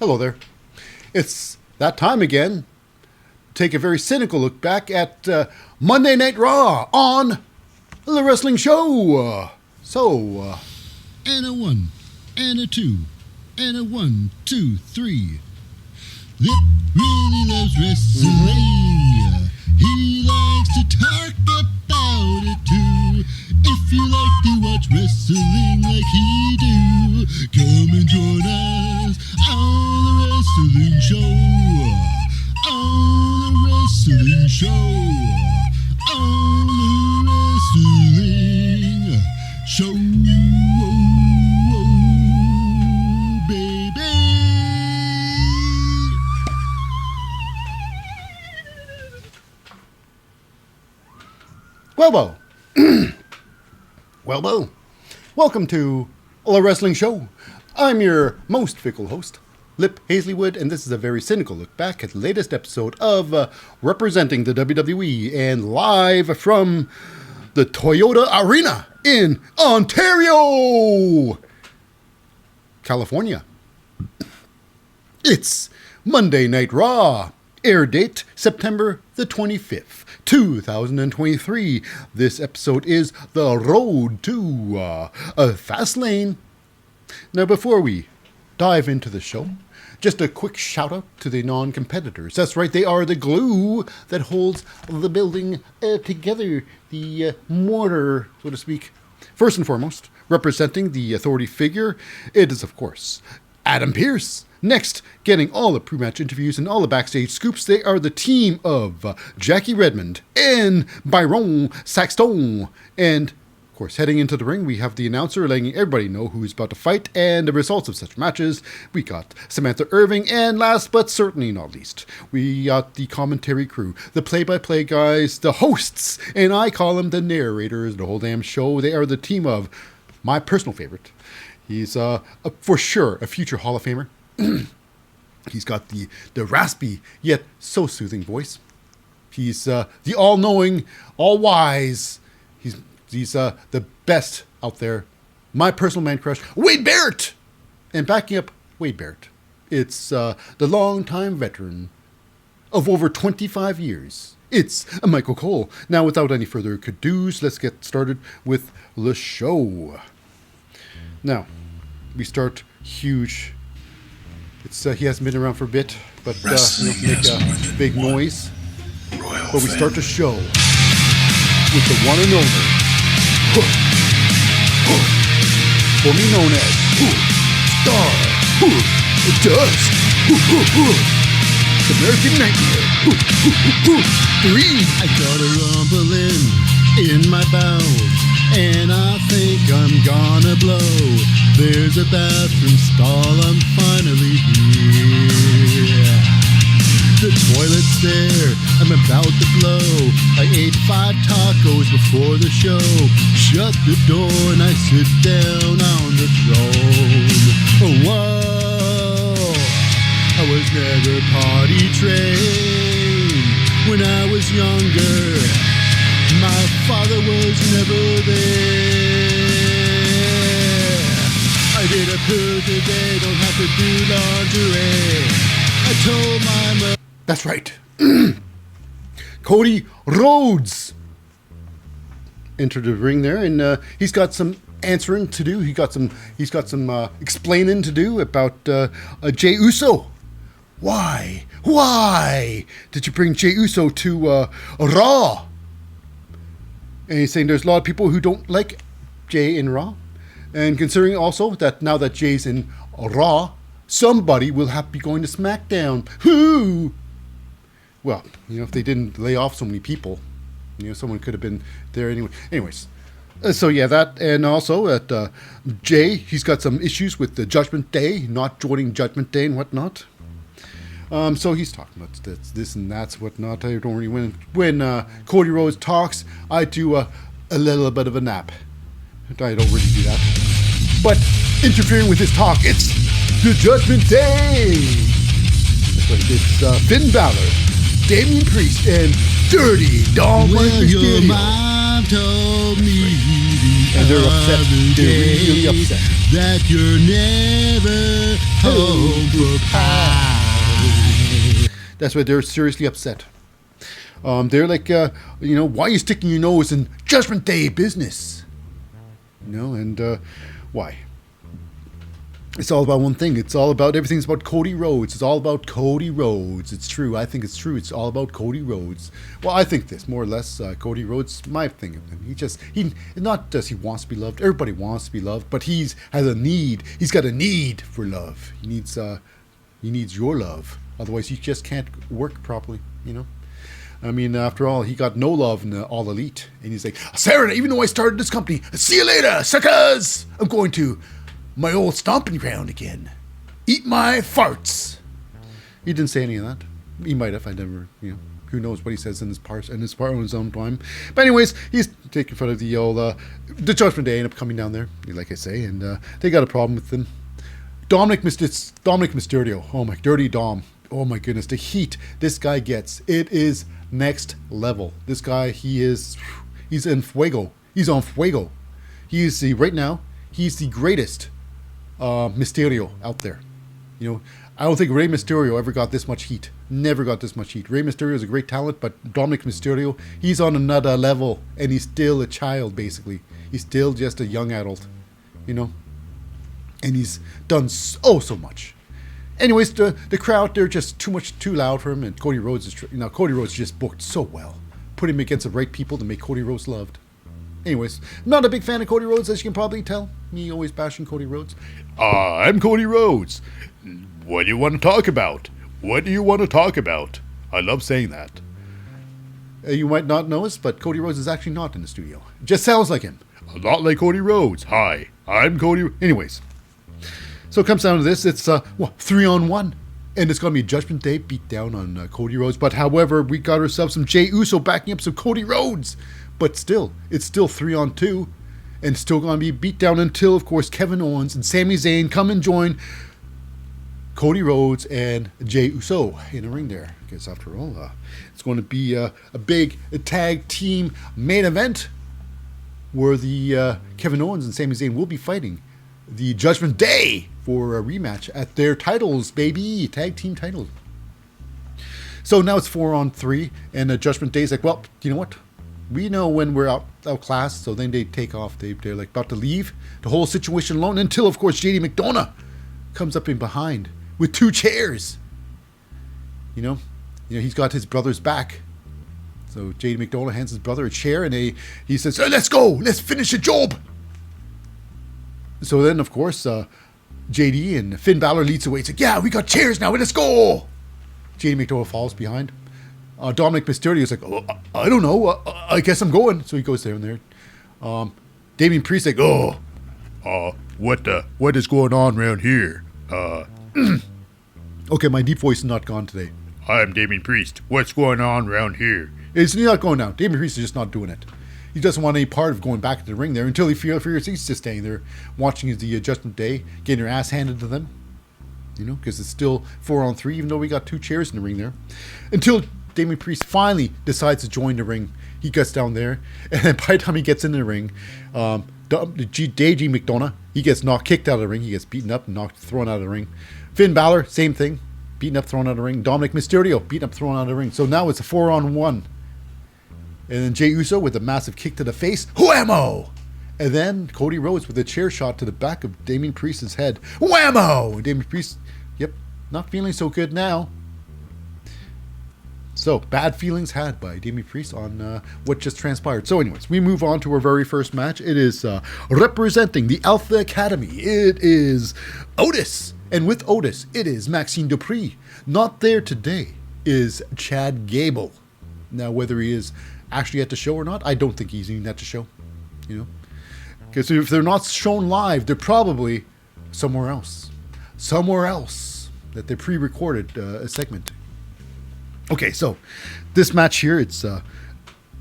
Hello there. It's that time again. Take a very cynical look back at Monday Night Raw on The Wrestling Show. And a 1, and a 2, and a 1, 2, 3. Lip really loves wrestling. He likes to talk about it too. If you like to watch wrestling like he do, come and join us on The Wrestling Show. On The Wrestling Show. On The Wrestling Show. Baby. Well. Welcome to The Wrestling Show. I'm your most fickle host, Lip Hazlewood, and this is a very cynical look back at the latest episode of Representing the WWE and live from the Toyota Arena in Ontario, California. It's Monday Night Raw. Air date, September the 25th, 2023. This episode is The Road to Fastlane. Now, before we dive into the show, just a quick shout out to the non-competitors. That's right, they are the glue that holds the building together, the mortar, so to speak. First and foremost, representing the authority figure, it is, of course, Adam Pearce. Next, getting all the pre-match interviews and all the backstage scoops, they are the team of Jackie Redmond and Byron Saxton. And, of course, heading into the ring, we have the announcer letting everybody know who's about to fight and the results of such matches. We got Samantha Irving, and last but certainly not least, we got the commentary crew, the play-by-play guys, the hosts, and I call them the narrators, the whole damn show. They are the team of my personal favorite. He's, for sure, a future Hall of Famer. He's got the raspy yet so soothing voice. He's the all-knowing, all-wise. He's the best out there. My personal man crush, Wade Barrett. And backing up Wade Barrett, it's the longtime veteran of over 25 years. It's Michael Cole. Now, without any further ado-dos, let's get started with the show. Now, we start huge. It's he hasn't been around for a bit, but make a big noise. But we start the show with the one and only, formerly known as Star Dust, American Nightmare 3. I got a rumbling in my bowels, and I think I'm gonna blow. There's a bathroom stall, I'm finally here. The toilet's there, I'm about to blow. I ate 5 tacos before the show. Shut the door and I sit down on the throne. Oh, whoa, I was never potty trained when I was younger. My father was never there. I did a poo today, don't have to do laundry. I told my mother. That's right. Cody Rhodes entered the ring there, and he's got some answering to do. He's got some explaining to do about Jey Uso. Why did you bring Jey Uso to Raw? And he's saying there's a lot of people who don't like Jey in Raw. And considering also that now that Jey's in Raw, somebody will have to be going to SmackDown. Who? Well, if they didn't lay off so many people, someone could have been there anyway. Anyways, so yeah, that, and also at Jey, he's got some issues with the Judgment Day, not joining Judgment Day and whatnot. So he's talking about this and that's whatnot. I don't really, when Cody Rhodes talks, I do a little bit of a nap. I don't really do that. But interfering with his talk, it's the Judgment Day. That's right, it's Finn Balor, Damian Priest, and Dirty Dominic Mysterio. Your mom told me and they're upset. They're really upset. that you're never home for pie. That's why they're seriously upset. They're like, why are you sticking your nose in Judgment Day business? And why? It's all about one thing. It's all about, everything's about Cody Rhodes. It's all about Cody Rhodes. It's true. I think it's true. It's all about Cody Rhodes. Well, I think this, more or less, Cody Rhodes, my thing of him. He not does he wants to be loved. Everybody wants to be loved, but has a need. He's got a need for love. He needs your love. Otherwise, he just can't work properly, I mean, after all, he got no love in the All Elite. And he's like, Sarah, even though I started this company, see you later, suckers! I'm going to my old stomping ground again. Eat my farts. He didn't say any of that. He might have. I never, who knows what he says in his part on his own time. But anyways, he's taking fun of the old, the Judgment Day end up coming down there, like I say, and they got a problem with them. Dominic Mysterio. Oh my, Dirty Dom. Oh my goodness, the heat this guy gets. It is next level. This guy, he's in fuego. He's on fuego. Right now, he's the greatest Mysterio out there. I don't think Rey Mysterio ever got this much heat. Never got this much heat. Rey Mysterio is a great talent, but Dominic Mysterio, he's on another level, and he's still a child, basically. He's still just a young adult, and he's done so much. Anyways, the crowd, they're just too loud for him, and Cody Rhodes is just booked so well. Put him against the right people to make Cody Rhodes loved. Anyways, not a big fan of Cody Rhodes, as you can probably tell. Me always bashing Cody Rhodes. I'm Cody Rhodes. What do you want to talk about? What do you want to talk about? I love saying that. You might not know us, but Cody Rhodes is actually not in the studio. It just sounds like him. A lot like Cody Rhodes. Hi, I'm Cody. Anyways, so it comes down to this. It's 3-on-1. And it's going to be a Judgment Day beat down on Cody Rhodes. But however, we got ourselves some Jey Uso backing up some Cody Rhodes. But still, it's still 3-on-2. And still going to be beat down until, of course, Kevin Owens and Sami Zayn come and join Cody Rhodes and Jey Uso in the ring there. Because after all, it's going to be a big tag team main event where the Kevin Owens and Sami Zayn will be fighting the Judgment Day for a rematch at their titles, baby. Tag team titles. So now it's 4-on-3, and the Judgment Day's like, well, you know what? We know when we're outclassed, so then they take off. They're like about to leave the whole situation alone until, of course, JD McDonough comes up in behind with 2 chairs. He's got his brother's back. So JD McDonough hands his brother a chair, and he says, hey, let's go. Let's finish the job. So then, of course, JD and Finn Balor leads the way. It's like, yeah, we got chairs now. Let's go. JD McDonough falls behind. Dominic Mysterio is like, oh, I don't know. I guess I'm going. So he goes there and there. Damian Priest like, what is going on around here? Okay, my deep voice is not gone today. I'm Damian Priest. What's going on around here? It's not going now. Damian Priest is just not doing it. He doesn't want any part of going back to the ring there until he figures he's just staying there watching the Judgment Day, getting their ass handed to them. Because it's still 4-on-3, even though we got 2 chairs in the ring there. Until Damian Priest finally decides to join the ring. He gets down there, and then by the time he gets in the ring, JD McDonough, he gets kicked out of the ring. He gets beaten up and thrown out of the ring. Finn Balor, same thing, beaten up, thrown out of the ring. Dominic Mysterio, beaten up, thrown out of the ring. So now it's a 4-on-1. And then Jey Uso with a massive kick to the face. Whammo! And then Cody Rhodes with a chair shot to the back of Damian Priest's head. Whammo! And Damian Priest, not feeling so good now. So, bad feelings had by Damian Priest on what just transpired. So anyways, we move on to our very first match. It is representing the Alpha Academy. It is Otis. And with Otis, it is Maxine Dupree. Not there today is Chad Gable. Now, whether he is actually at the show or not, I don't think he's even at the show. Because if they're not shown live, they're probably somewhere else. Somewhere else that they pre-recorded a segment. Okay, so this match here, it's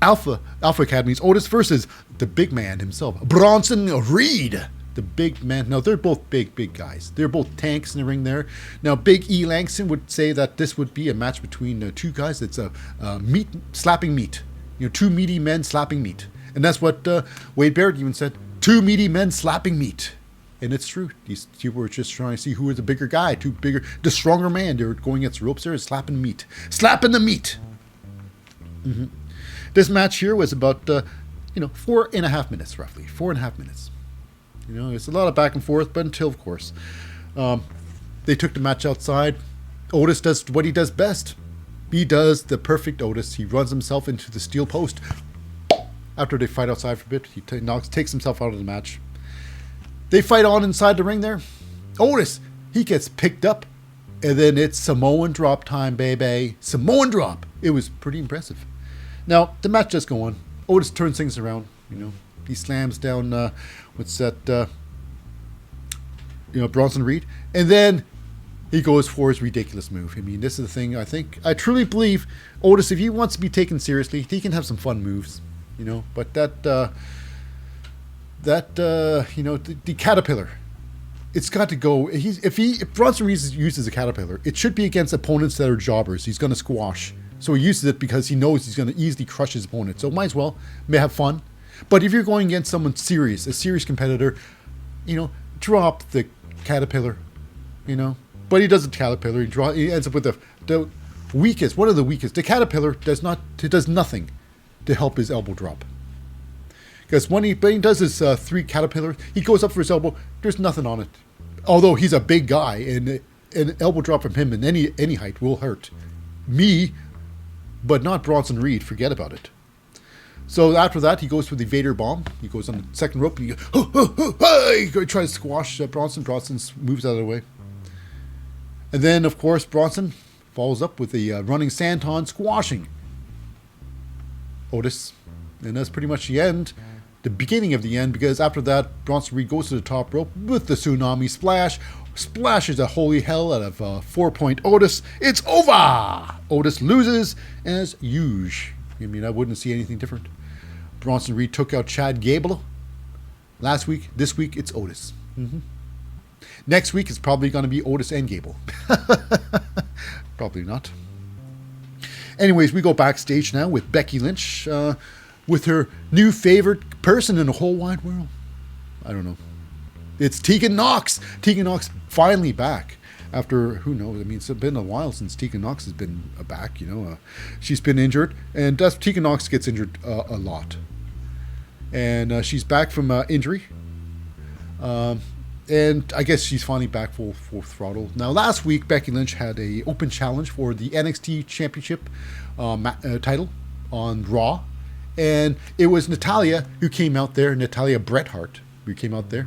Alpha Academy's Otis versus the big man himself, Bronson Reed. The big man. Now, they're both big guys. They're both tanks in the ring there. Now, Big E. Langston would say that this would be a match between 2 guys. It's a meat slapping meat. 2 meaty men slapping meat. And that's what Wade Barrett even said. 2 meaty men slapping meat. And it's true. These two were just trying to see who was the bigger guy, the stronger man. They were going against the ropes there and slapping meat. Slapping the meat! Mm-hmm. This match here was about, 4.5 minutes, roughly. 4.5 minutes. It's a lot of back and forth, but until, of course, they took the match outside. Otis does what he does best. He does the perfect Otis. He runs himself into the steel post. After they fight outside for a bit, Nox takes himself out of the match. They fight on inside the ring there. Otis, he gets picked up. And then it's Samoan drop time, baby. Samoan drop. It was pretty impressive. Now, the match does go on. Otis turns things around. He slams down, Bronson Reed. And then he goes for his ridiculous move. I mean, this is the thing. I truly believe Otis, if he wants to be taken seriously, he can have some fun moves. But the caterpillar, it's got to go. If Bronson Reed uses a caterpillar, it should be against opponents that are jobbers. He's going to squash. So he uses it because he knows he's going to easily crush his opponent. So might as well have fun. But if you're going against someone serious, a serious competitor, drop the caterpillar. But he does the caterpillar. He ends up with the weakest. One of the weakest. The caterpillar does nothing to help his elbow drop. Because when he does his 3 caterpillars, he goes up for his elbow. There's nothing on it. Although he's a big guy, and an elbow drop from him in any height will hurt me, but not Bronson Reed. Forget about it. So after that, he goes for the Vader bomb. He goes on the second rope. And he tries to squash Bronson. Bronson moves out of the way. And then, of course, Bronson follows up with a running senton, squashing Otis. And that's pretty much the end. The beginning of the end, because after that, Bronson Reed goes to the top rope with the tsunami splash. Splashes the holy hell out of 4-point Otis. It's over! Otis loses as usual. I mean, I wouldn't see anything different. Bronson Reed took out Chad Gable last week. This week, it's Otis. Mm-hmm. Next week, it's probably going to be Otis and Gable. Probably not. Anyways, we go backstage now with Becky Lynch with her new favorite person in the whole wide world. I don't know. It's Tegan Nox. Tegan Nox finally back. After, who knows, I mean, it's been a while since Tegan Nox has been back, she's been injured, and Tegan Nox gets injured a lot. And she's back from injury, and I guess she's finally back full throttle. Now, last week, Becky Lynch had a open challenge for the NXT Championship title on Raw, and it was Natalia who came out there, Natalia Bret Hart, who came out there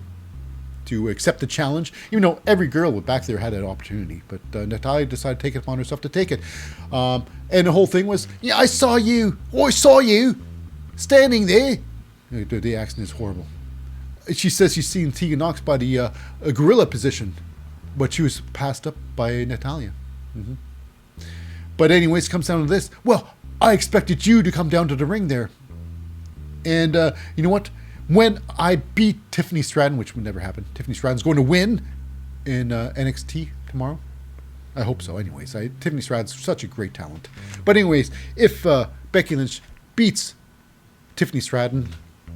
to accept the challenge, even though every girl back there had an opportunity. But Natalia decided to take it upon herself to take it. And the whole thing was, I saw you standing there. The accent is horrible. She says she's seen Tegan Nox by the gorilla position, but she was passed up by Natalia. Mm-hmm. But anyways, it comes down to this. Well, I expected you to come down to the ring there. And you know what? When I beat Tiffany Stratton, which would never happen, Tiffany Stratton's going to win in NXT tomorrow. I hope so. Anyways, Tiffany Stratton's such a great talent. But anyways, if Becky Lynch beats Tiffany Stratton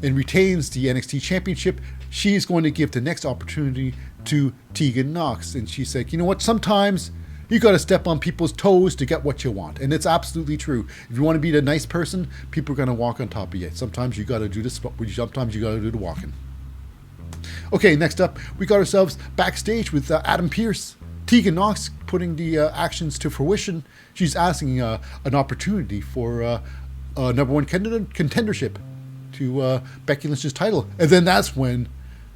and retains the NXT Championship, she's going to give the next opportunity to Tegan Nox. And she's like, you know what? Sometimes you got to step on people's toes to get what you want. And it's absolutely true. If you want to be the nice person, people are going to walk on top of you. Sometimes you got to do this. Sometimes you got to do the walking. Okay, next up, we got ourselves backstage with Adam Pearce. Tegan Nox putting the actions to fruition. She's asking an opportunity for number one contendership to Becky Lynch's title. And then that's when,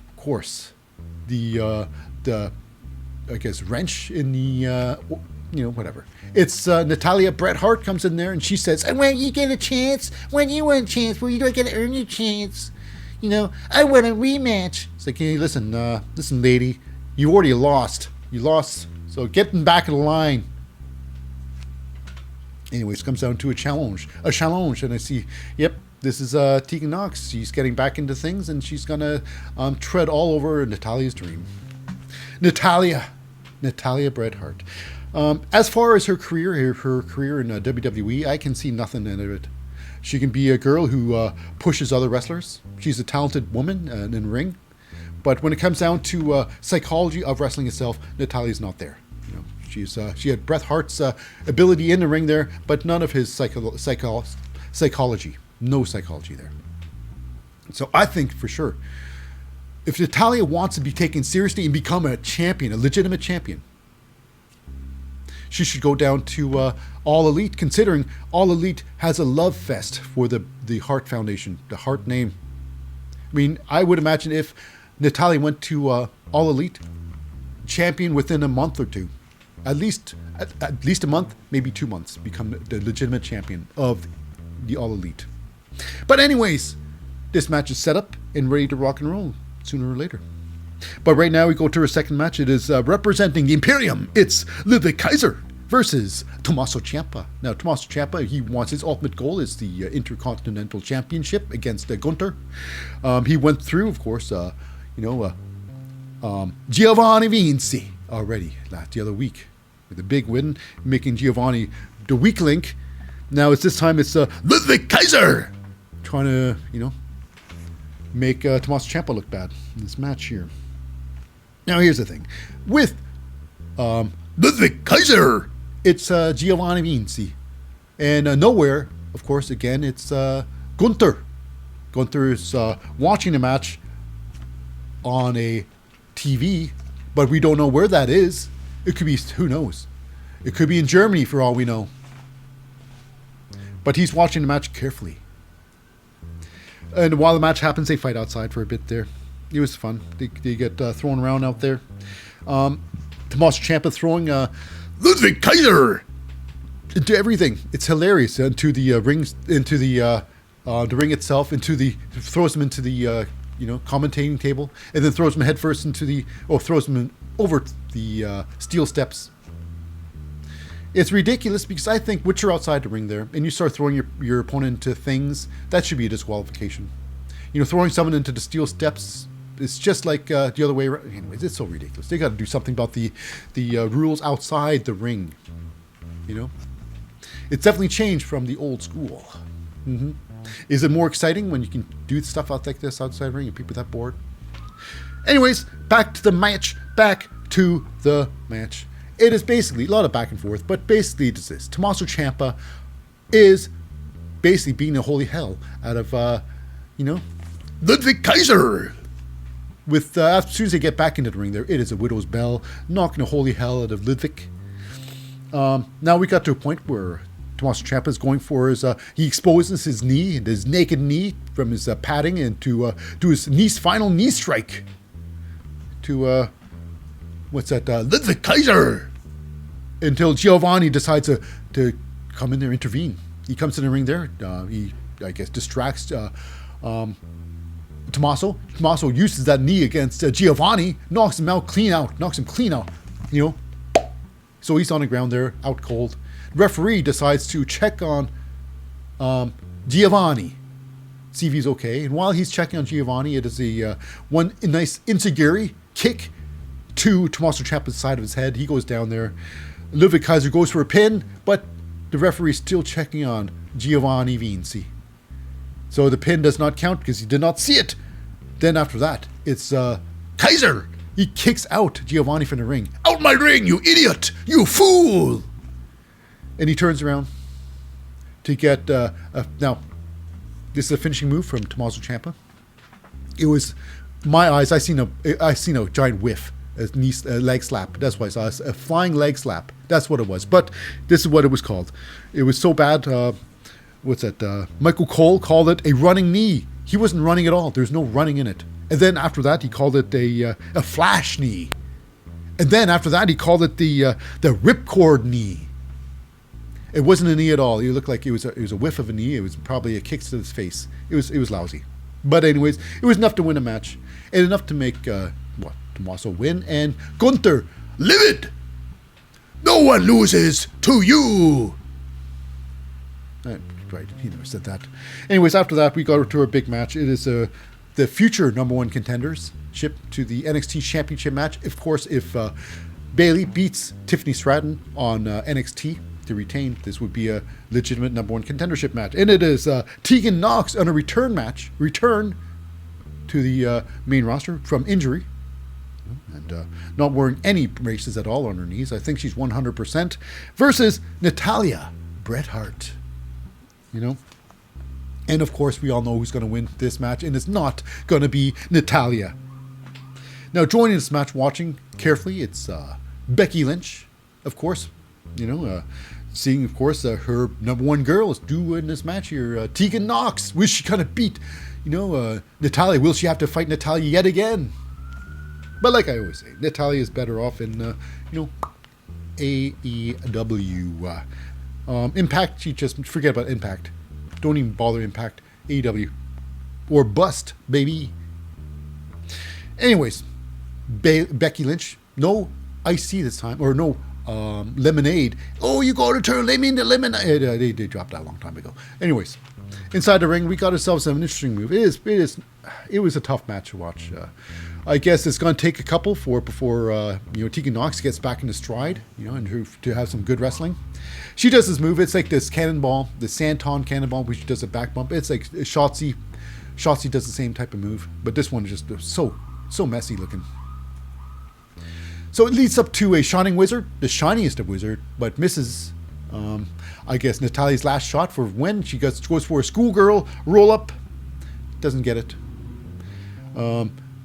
of course, the I guess, wrench in the, whatever. It's Natalia Bret Hart comes in there and she says, and when you get a chance, when you want a chance, well, you don't get to earn your chance. I want a rematch. It's like, hey, listen, lady, you already lost. You lost, so get them back in the line. Anyways, it comes down to a challenge. And I see, yep, this is Tegan Nox. She's getting back into things and she's going to tread all over Natalia's dream. Natalia Bret Hart. As far as her career in WWE, I can see nothing in it. She can be a girl who pushes other wrestlers. She's a talented woman in ring, But when it comes down to psychology of wrestling itself, Natalia's not there. You know, she had Bret Hart's ability in the ring there, but none of his psychology. No psychology there. So I think for sure, if Natalia wants to be taken seriously and become a champion, a legitimate champion, she should go down to All Elite, considering All Elite has a love fest for the Hart Foundation, the Hart name. I mean, I would imagine if Natalia went to All Elite, champion within a month or two, at least a month, maybe 2 months, become the legitimate champion of the All Elite. But anyways, this match is set up and ready to rock and roll sooner or later. But right now we go to our second match. It is representing the Imperium. It's Ludwig Kaiser versus Tomasso Ciampa. Now, Tomasso Ciampa, he wants his ultimate goal is the Intercontinental Championship against Gunther. He went through, of course, Giovanni Vinci already the other week with a big win, making Giovanni the weak link. Now it's Ludwig Kaiser trying to, make Tomasso Ciampa look bad in this match here. Now here's the thing. With Ludwig Kaiser, it's Giovanni Vinci. And nowhere, of course, again, it's Gunther. Gunther is watching the match on a TV, but we don't know where that is. It could be, who knows? It could be in Germany for all we know. But he's watching the match carefully. And while the match happens, they fight outside for a bit there. It was fun. They get thrown around out there. Tomasso Ciampa throwing Ludwig Kaiser into everything. It's hilarious. Into the rings, into the ring itself, throws him into the commentating table, and then throws him headfirst throws him over the steel steps. It's ridiculous because I think once you're outside the ring there and you start throwing your opponent into things, that should be a disqualification. Throwing someone into the steel steps, it's just like the other way around. Anyways, it's so ridiculous. They got to do something about the rules outside the ring. It's definitely changed from the old school. Mm-hmm. Is it more exciting when you can do stuff out like this outside the ring and people that bored? Anyways, back to the match. It is basically a lot of back and forth, but basically it's this. Tomasso Ciampa is basically beating the holy hell out of, Ludwig Kaiser. With as soon as they get back into the ring there, it is a widow's bell, knocking the holy hell out of Ludwig. Now we got to a point where Tomasso Ciampa is going for he exposes his knee, his naked knee, from his padding into to his final knee strike to Ludwig Kaiser, until Giovanni decides to come in there, intervene. He comes in the ring there. He, I guess, distracts Tomasso. Tomasso uses that knee against Giovanni, knocks him clean out. So he's on the ground there, out cold. The referee decides to check on Giovanni, see if he's okay. And while he's checking on Giovanni, it is a nice enziguri kick to Tomasso Ciampa's side of his head. He goes down there. Ludwig Kaiser goes for a pin, but the referee is still checking on Giovanni Vinci. So the pin does not count because he did not see it. Then after that, it's Kaiser. He kicks out Giovanni from the ring. Out my ring, you idiot! You fool! And he turns around to get... now, this is a finishing move from Tomasso Ciampa. It was... my eyes, I seen a giant whiff. A leg slap. That's why I saw a flying leg slap. That's what it was. But this is what it was called. It was so bad. Michael Cole called it a running knee. He wasn't running at all. There's no running in it. And then after that, he called it a flash knee. And then after that, he called it the ripcord knee. It wasn't a knee at all. It looked like it was a whiff of a knee. It was probably a kick to his face. It was lousy. But anyways, it was enough to win a match and enough to make Tomasso win and Gunther livid. No one loses to you. Right, he never said that. Anyways, after that, we go to our big match. It is the future number one contenders ship to the NXT Championship match. Of course, if Bayley beats Tiffany Stratton on NXT to retain, this would be a legitimate number one contendership match. And it is Tegan Nox on a return to to the main roster from injury. And not wearing any braces at all on her knees. I think she's 100%. Versus Natalia, Bret Hart. You know? And of course, we all know who's going to win this match. And it's not going to be Natalia. Now, joining this match, watching carefully, it's Becky Lynch, of course. You know, seeing, of course, her number one girl is due in this match here. Tegan Nox. Will she kind of beat, Natalia? Will she have to fight Natalia yet again? But like I always say, Natalia is better off in, AEW. Impact, she just forget about Impact. Don't even bother Impact. AEW. Or bust, baby. Anyways, Becky Lynch, no iced tea this time, or no lemonade. Oh, you got to turn lemon into lemonade. They dropped that a long time ago. Anyways, inside the ring, we got ourselves an interesting move. It was a tough match to watch. I guess it's going to take a couple before Tegan Nox gets back into stride, and to have some good wrestling. She does this move. It's like this cannonball, the Santon cannonball, which she does a back bump. It's like Shotzi. Shotzi does the same type of move, but this one is just so messy looking. So it leads up to a Shining Wizard, the shiniest of wizard, but misses, I guess, Natalia's last shot for when she goes for a schoolgirl roll up. Doesn't get it.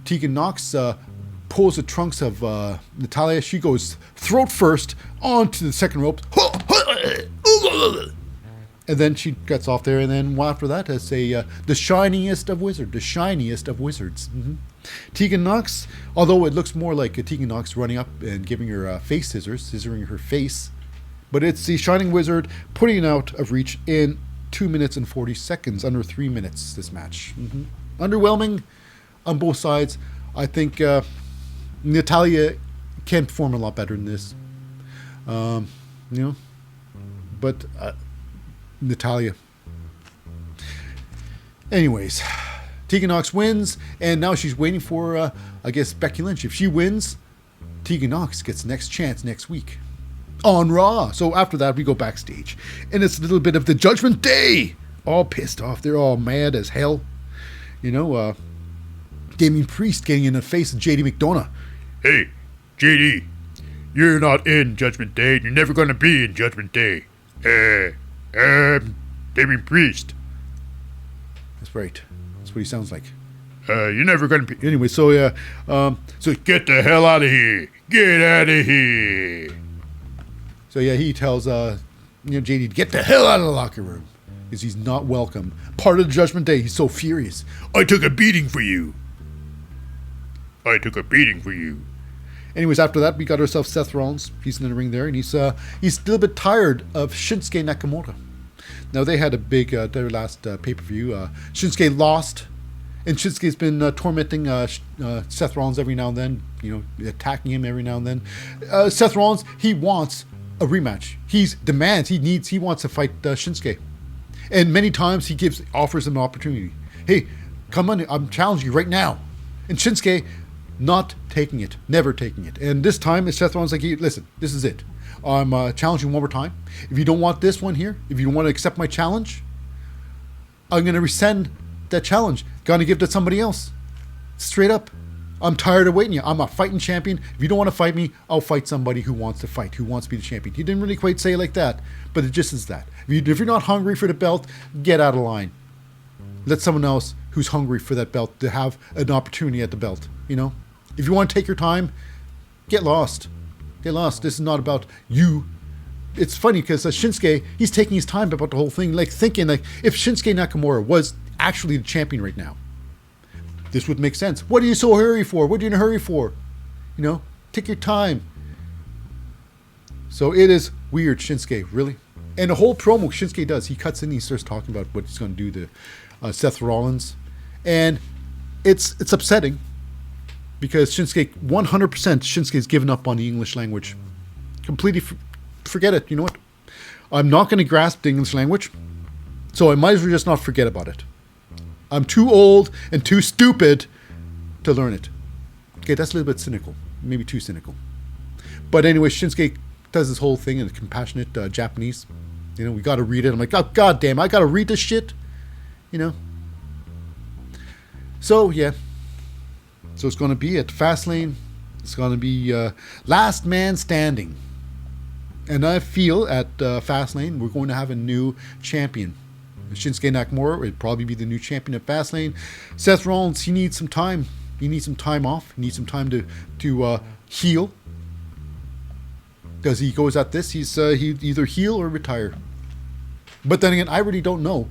Tegan Nox pulls the trunks of Natalia. She goes throat first onto the second rope. And then she gets off there. And then after that, it's the shiniest of wizards. The shiniest of wizards. Mm-hmm. Tegan Nox, although it looks more like a Tegan Nox running up and giving her face scissoring her face. But it's the Shining Wizard putting it out of reach in 2 minutes and 40 seconds. Under 3 minutes, this match. Mm-hmm. Underwhelming on both sides. I think Natalia can perform a lot better than this. But Natalia. Anyways, Tegan Nox wins, and now she's waiting for, I guess, Becky Lynch. If she wins, Tegan Nox gets next chance next week on Raw. So after that, we go backstage, and it's a little bit of the Judgment Day. All pissed off. They're all mad as hell. Damian Priest getting in the face of JD McDonough. Hey, JD, you're not in Judgment Day. You're never going to be in Judgment Day. Damian Priest. That's right. That's what he sounds like. You're never going to be... Anyway, so get the hell out of here. Get out of here. So he tells JD to get the hell out of the locker room because he's not welcome. Part of the Judgment Day. He's so furious. I took a beating for you. Anyways, after that, we got ourselves Seth Rollins. He's in the ring there, and he's a little bit tired of Shinsuke Nakamura. Now, they had a big, their last pay-per-view. Shinsuke lost, and Shinsuke's been tormenting Seth Rollins every now and then, attacking him every now and then. Seth Rollins, he wants a rematch. He wants to fight Shinsuke. And many times he offers him an opportunity. Hey, come on, I'm challenging you right now. And Shinsuke, not taking it, never taking it. And this time, it's Seth Rollins like, listen, this is it. I'm challenging one more time. If you don't want this one here, if you don't want to accept my challenge, I'm going to rescind that challenge. Going to give it to somebody else. Straight up. I'm tired of waiting you. I'm a fighting champion. If you don't want to fight me, I'll fight somebody who wants to fight, who wants to be the champion. He didn't really quite say it like that, but it just is that. If you're not hungry for the belt, get out of line. Let someone else who's hungry for that belt to have an opportunity at the belt, If you want to take your time, get lost. Get lost. This is not about you. It's funny because Shinsuke, he's taking his time about the whole thing, thinking if Shinsuke Nakamura was actually the champion right now, this would make sense. What are you so hurry for? What are you in a hurry for? Take your time. So it is weird, Shinsuke, really. And the whole promo Shinsuke does, he cuts in, he starts talking about what he's going to do to Seth Rollins. And it's upsetting because Shinsuke, 100% Shinsuke's given up on the English language. Completely forget it. You know what? I'm not going to grasp the English language, so I might as well just not forget about it. I'm too old and too stupid to learn it. Okay, that's a little bit cynical. Maybe too cynical. But anyway, Shinsuke does this whole thing in compassionate Japanese. We got to read it. I'm like, oh, God damn, I got to read this shit. So, yeah. So it's going to be at Fastlane. It's going to be last man standing. And I feel at Fastlane we're going to have a new champion. Shinsuke Nakamura would probably be the new champion at Fastlane. Seth Rollins, he needs some time. He needs some time off. He needs some time to heal. Because he goes at this, he either heal or retire. But then again, I really don't know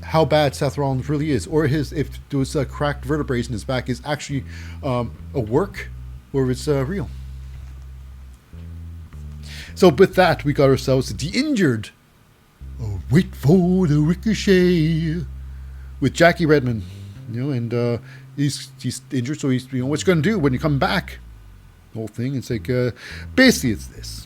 how bad Seth Rollins really is, or if those cracked vertebrae in his back is actually a work, or if it's real. So with that, we got ourselves the injured. Wait for the ricochet with Jackie Redmond, and he's injured, so he's what you gonna do when you come back? The whole thing, it's like basically it's this.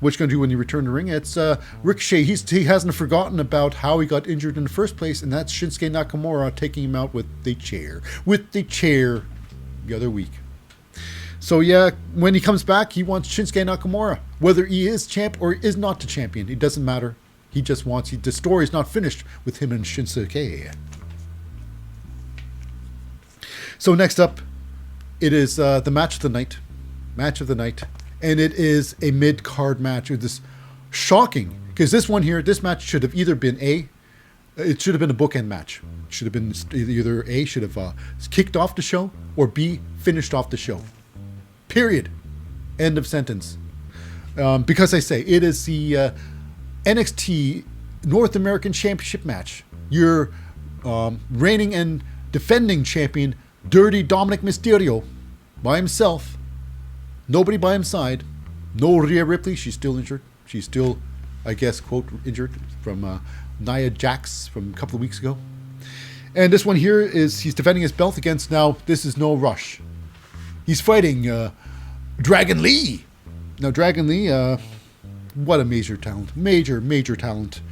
What you gonna do when you return to the ring? It's Ricochet. He hasn't forgotten about how he got injured in the first place, and that's Shinsuke Nakamura taking him out with the chair the other week. So yeah, when he comes back, he wants Shinsuke Nakamura. Whether he is champ or is not the champion, it doesn't matter. He just wants... the story's not finished with him and Shinsuke. So next up, it is the match of the night. Match of the night. And it is a mid-card match. This shocking. Because this match should have either been it should have been a bookend match. It should have been either A, should have kicked off the show, or B, finished off the show. Period. End of sentence. Because I say it is the NXT North American Championship match. Your reigning and defending champion, Dirty Dominic Mysterio, by himself. Nobody by his side. No Rhea Ripley. She's still injured. She's still, I guess, quote, injured from Nia Jax from a couple of weeks ago. And this one here he's defending his belt against, now, this is no rush. He's fighting Dragon Lee. Now, Dragon Lee, what a major talent. Major talent.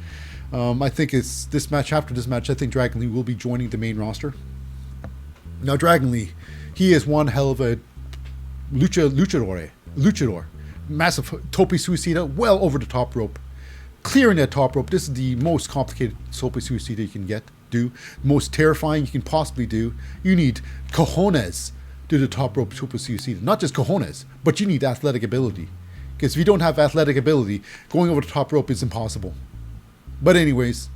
I think it's after this match, I think Dragon Lee will be joining the main roster. Now, Dragon Lee, he is one hell of a luchador. Massive tope suicida, well over the top rope. Clearing that top rope, this is the most complicated tope suicida you can do. Most terrifying you can possibly do. You need cojones to the top rope tope suicida. Not just cojones, but you need athletic ability. Because if you don't have athletic ability, going over the top rope is impossible. But anyways,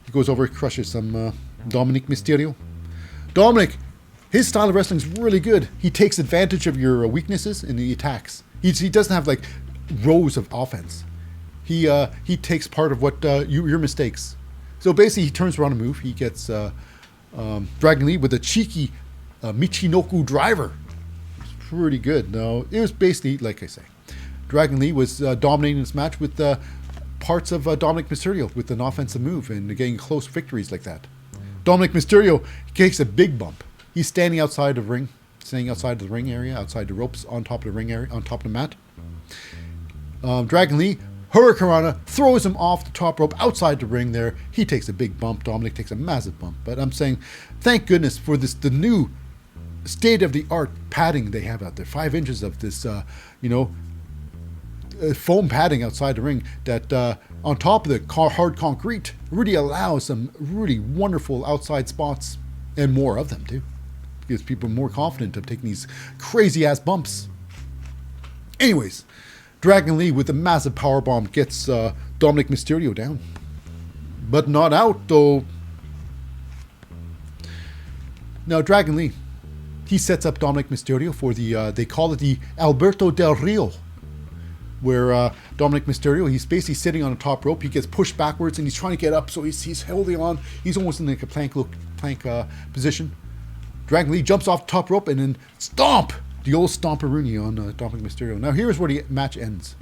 he goes over, crushes some Dominic Mysterio. Dominic, his style of wrestling is really good. He takes advantage of your weaknesses in the attacks. He doesn't have like rows of offense. He takes part of what your mistakes. So basically, he turns around a move. He gets Dragon Lee with a cheeky Michinoku driver. It's pretty good. Now, it was basically, like I say, Dragon Lee was dominating this match with parts of Dominic Mysterio with an offensive move and getting close victories like that. Dominic Mysterio takes a big bump. He's standing outside of the ring, area, outside the ropes, on top of the ring area, on top of the mat. Dragon Lee, Hurricanrana, throws him off the top rope outside the ring there. He takes a big bump. Dominic takes a massive bump. But I'm saying, thank goodness for the new state-of-the-art padding they have out there. 5 inches of this, foam padding outside the ring that on top of the hard concrete really allows some really wonderful outside spots, and more of them too. Gives people more confident of taking these crazy ass bumps. Anyways, Dragon Lee with a massive powerbomb gets Dominic Mysterio down. But not out though. Now Dragon Lee, he sets up Dominic Mysterio for they call it the Alberto Del Rio, where Dominic Mysterio, he's basically sitting on a top rope. He gets pushed backwards and he's trying to get up, so he's holding on. He's almost in like a plank position. Dragon Lee jumps off the top rope and then stomp! The old stomperoonie on Dominic Mysterio. Now here's where the match ends.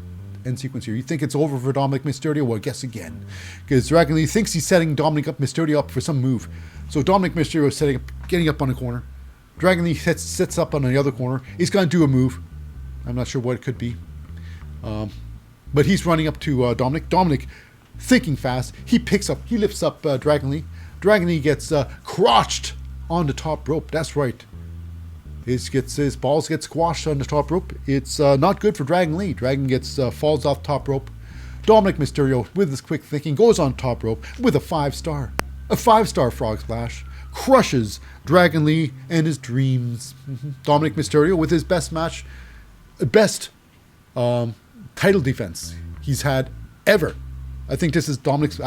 End sequence here. You think it's over for Dominic Mysterio? Well, guess again. Because Dragon Lee thinks he's setting Mysterio up for some move. So Dominic Mysterio is getting up on a corner. Dragon Lee sits up on the other corner. He's going to do a move. I'm not sure what it could be. But he's running up to Dominic. Dominic, thinking fast, he lifts up Dragon Lee. Dragon Lee gets crotched on the top rope. That's right. His balls get squashed on the top rope. It's not good for Dragon Lee. Dragon falls off top rope. Dominic Mysterio, with his quick thinking, goes on top rope with a 5-star frog splash. crushes Dragon Lee and his dreams. Dominic Mysterio with his best title defense he's had ever. I think this is Dominic's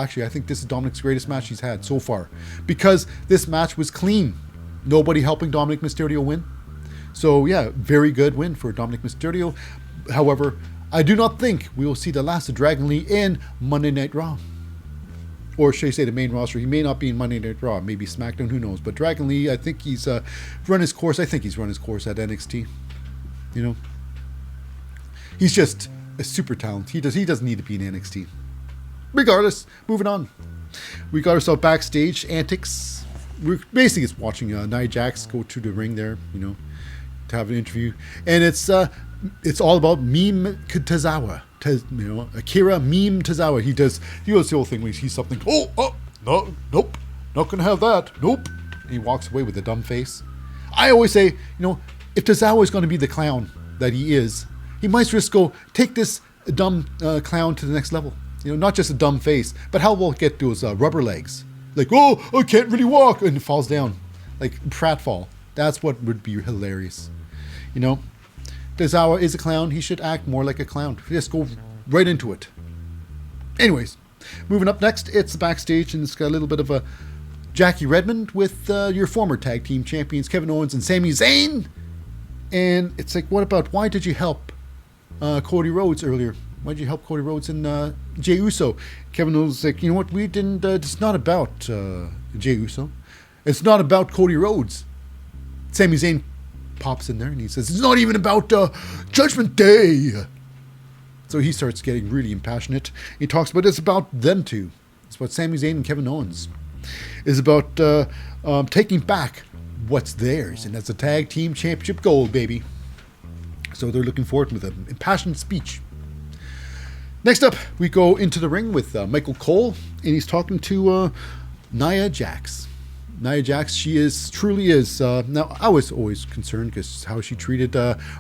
greatest match he's had so far, because this match was clean. Nobody helping Dominic Mysterio win. So yeah, very good win for Dominic Mysterio. However, I do not think we will see the last of Dragon Lee in Monday Night Raw. Or should I say the main roster? He may not be in Monday Night Raw, maybe SmackDown, who knows. But Dragon Lee, I think he's run his course. I think he's run his course at NXT. You know, he's just a super talent. He doesn't need to be in NXT. Regardless, moving on. We got ourselves backstage antics. We're basically just watching Nia Jax go to the ring there, you know, to have an interview, and it's all about Meme Tazawa. Akira Meme Tazawa. He does the whole thing where he sees something. Oh, no, nope, not gonna have that. Nope. And he walks away with a dumb face. I always say, you know, if Tazawa is going to be the clown that he is, he might just go take this dumb clown to the next level. You know, not just a dumb face, but how will it get those rubber legs? Like, oh, I can't really walk, and it falls down, like pratfall. That's what would be hilarious. You know, Tazawa is a clown. He should act more like a clown. Just go right into it. Anyways, moving up next, it's backstage, and it's got a little bit of a Jackie Redmond with your former tag team champions Kevin Owens and Sami Zayn. And it's like, why did you help Cody Rhodes earlier? Why did you help Cody Rhodes and Jey Uso? Kevin Owens is like, you know what, we didn't, it's not about Jey Uso. It's not about Cody Rhodes. Sami Zayn pops in there and he says, it's not even about Judgment Day. So he starts getting really impassionate. He talks about it's about them two. It's about Sami Zayn and Kevin Owens. It's about taking back what's theirs, and that's a tag team championship gold, baby. So they're looking forward to an impassioned speech. Next up, we go into the ring with Michael Cole, and he's talking to Nia Jax. Nia Jax, she truly is. Now, I was always concerned because how she treated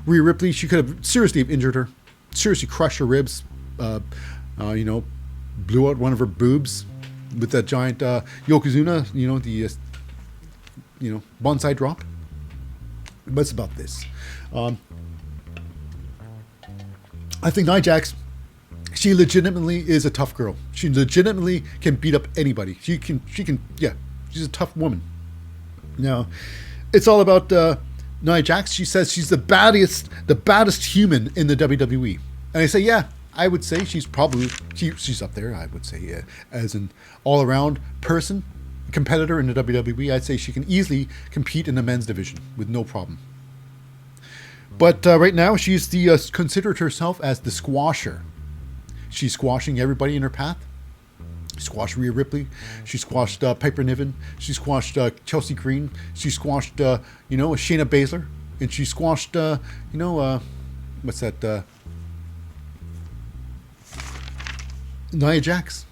Rhea Ripley. She could have seriously injured her, seriously crushed her ribs. You know, blew out one of her boobs with that giant Yokozuna. You know, the bonsai drop. But it's about this. I think Nia Jax, she legitimately is a tough girl. She legitimately can beat up anybody. She can, yeah, she's a tough woman. Now, it's all about Nia Jax. She says she's the baddest human in the WWE. And I say, yeah, I would say she's probably, she's up there, I would say, as an all-around person, competitor in the WWE. I'd say she can easily compete in the men's division with no problem. But right now, she's considered herself as the squasher. She's squashing everybody in her path. She squashed Rhea Ripley. She squashed Piper Niven. She squashed Chelsea Green. She squashed, Shayna Baszler. And she squashed, what's that? Nia Jax.